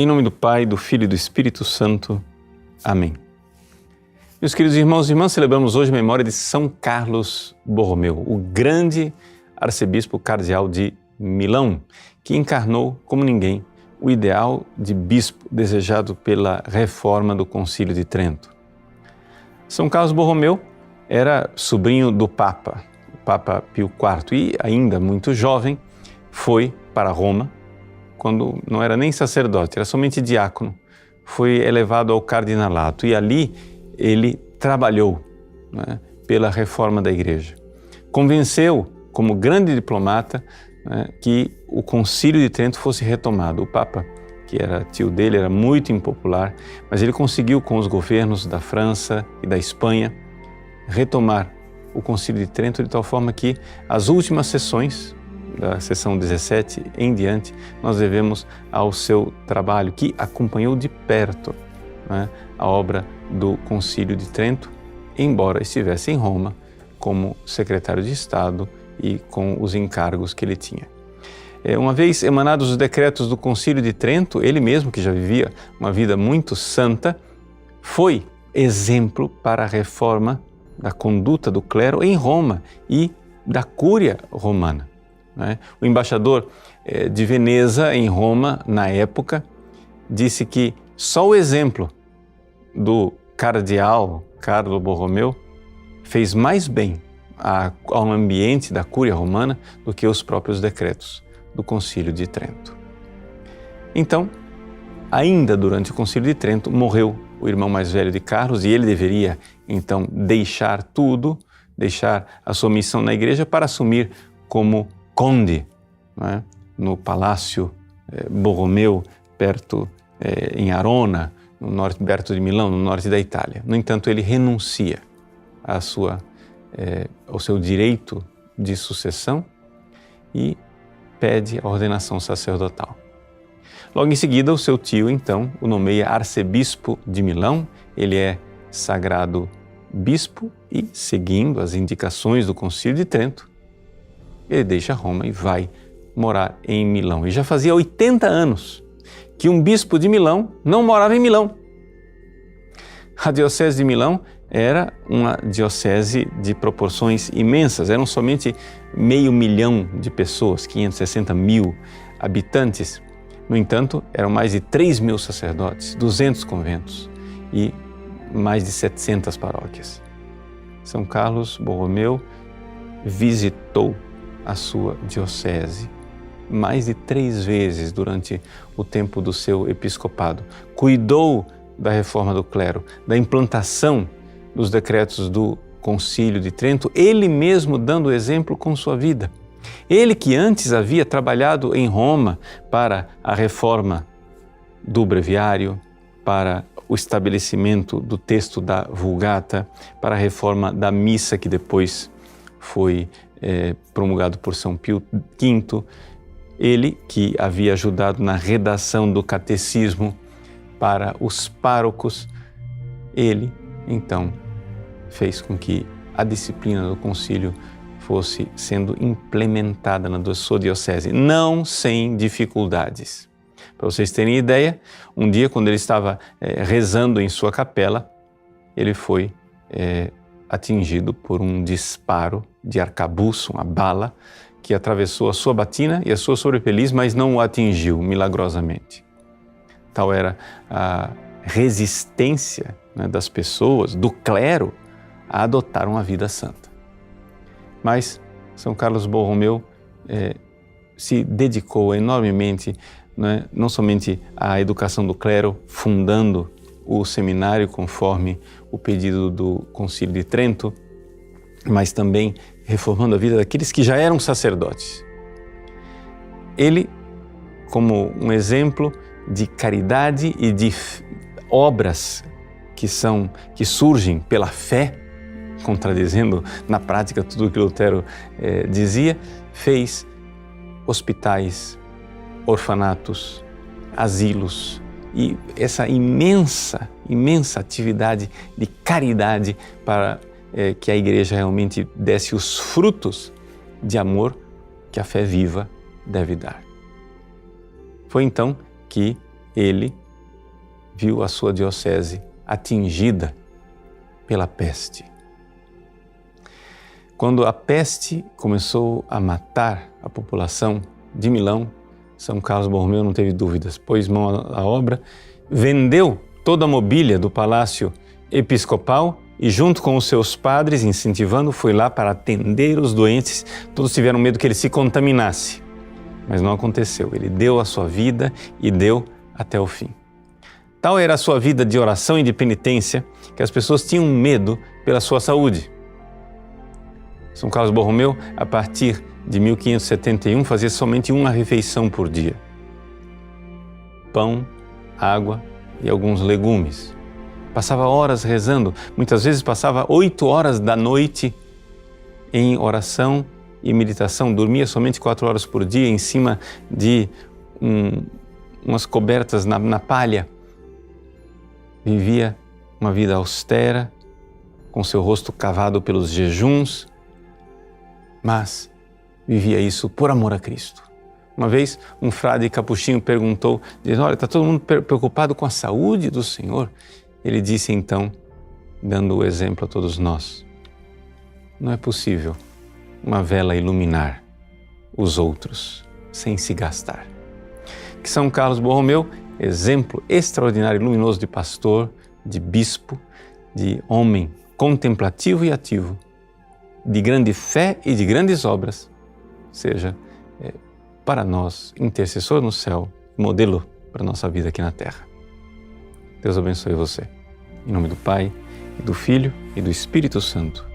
Em nome do Pai, do Filho e do Espírito Santo. Amém. Meus queridos irmãos e irmãs, celebramos hoje a memória de São Carlos Borromeu, o grande arcebispo cardeal de Milão, que encarnou, como ninguém, o ideal de bispo desejado pela reforma do Concílio de Trento. São Carlos Borromeu era sobrinho do Papa, o Papa Pio IV, e ainda muito jovem foi para Roma, quando não era nem sacerdote, era somente diácono, foi elevado ao cardinalato e ali ele trabalhou, né, pela reforma da Igreja. Convenceu, como grande diplomata, né, que o Concílio de Trento fosse retomado. O Papa, que era tio dele, era muito impopular, mas ele conseguiu com os governos da França e da Espanha retomar o Concílio de Trento de tal forma que as últimas sessões, da sessão 17 em diante, nós devemos ao seu trabalho, que acompanhou de perto, né, a obra do Concílio de Trento, embora estivesse em Roma como secretário de Estado e com os encargos que ele tinha. Uma vez emanados os decretos do Concílio de Trento, ele mesmo, que já vivia uma vida muito santa, foi exemplo para a reforma da conduta do clero em Roma e da Cúria Romana. O embaixador de Veneza, em Roma, na época, disse que só o exemplo do cardeal Carlo Borromeu fez mais bem ao ambiente da Cúria Romana do que os próprios decretos do Concílio de Trento. Então, ainda durante o Concílio de Trento, morreu o irmão mais velho de Carlos e ele deveria, então, deixar tudo, deixar a sua missão na Igreja para assumir como conde, né, no Palácio Borromeu, em Arona, no norte, perto de Milão, no norte da Itália. No entanto, ele renuncia ao seu direito de sucessão e pede a ordenação sacerdotal. Logo em seguida, o seu tio, então, o nomeia arcebispo de Milão. Ele é sagrado bispo e, seguindo as indicações do Concílio de Trento, ele deixa Roma e vai morar em Milão. E já fazia 80 anos que um bispo de Milão não morava em Milão. A diocese de Milão era uma diocese de proporções imensas. Eram somente 500.000 de pessoas, 560 mil habitantes. No entanto, eram mais de 3.000 sacerdotes, 200 conventos e mais de 700 paróquias. São Carlos Borromeu visitou a sua diocese mais de 3 vezes durante o tempo do seu episcopado. Cuidou da reforma do clero, da implantação dos decretos do Concílio de Trento, ele mesmo dando exemplo com sua vida. Ele que antes havia trabalhado em Roma para a reforma do breviário, para o estabelecimento do texto da Vulgata, para a reforma da missa que depois foi promulgado por São Pio V, ele que havia ajudado na redação do catecismo para os párocos, ele então fez com que a disciplina do concílio fosse sendo implementada na sua diocese, não sem dificuldades. Para vocês terem ideia, um dia quando ele estava rezando em sua capela, ele foi atingido por um disparo de arcabuço, uma bala, que atravessou a sua batina e a sua sobrepeliz, mas não o atingiu milagrosamente. Tal era a resistência, né, das pessoas, do clero, a adotar uma vida santa. Mas São Carlos Borromeu se dedicou enormemente, né, não somente à educação do clero, fundando o seminário conforme o pedido do Concílio de Trento, mas também reformando a vida daqueles que já eram sacerdotes. Ele, como um exemplo de caridade e de obras que surgem pela fé, contradizendo na prática tudo o que Lutero dizia, fez hospitais, orfanatos, asilos e essa imensa atividade de caridade para que a Igreja realmente desse os frutos de amor que a fé viva deve dar. Foi então que ele viu a sua diocese atingida pela peste. Quando a peste começou a matar a população de Milão, São Carlos Borromeu não teve dúvidas, pôs mão à obra, vendeu toda a mobília do palácio episcopal e, junto com os seus padres, incentivando, foi lá para atender os doentes. Todos tiveram medo que ele se contaminasse, mas não aconteceu. Ele deu a sua vida e deu até o fim. Tal era a sua vida de oração e de penitência que as pessoas tinham medo pela sua saúde. São Carlos Borromeu, a partir de 1571, fazia somente uma refeição por dia: pão, água e alguns legumes. Passava horas rezando, muitas vezes passava 8 horas da noite em oração e meditação. Dormia somente 4 horas por dia em cima de umas cobertas na palha. Vivia uma vida austera, com seu rosto cavado pelos jejuns, mas vivia isso por amor a Cristo. Uma vez, um frade capuchinho perguntou, dizendo: olha, está todo mundo preocupado com a saúde do Senhor? Ele disse então, dando o exemplo a todos nós: não é possível uma vela iluminar os outros sem se gastar. Que São Carlos Borromeu, exemplo extraordinário e luminoso de pastor, de bispo, de homem contemplativo e ativo, de grande fé e de grandes obras, seja para nós intercessor no céu, modelo para a nossa vida aqui na terra. Deus abençoe você. Em nome do Pai, e do Filho e do Espírito Santo.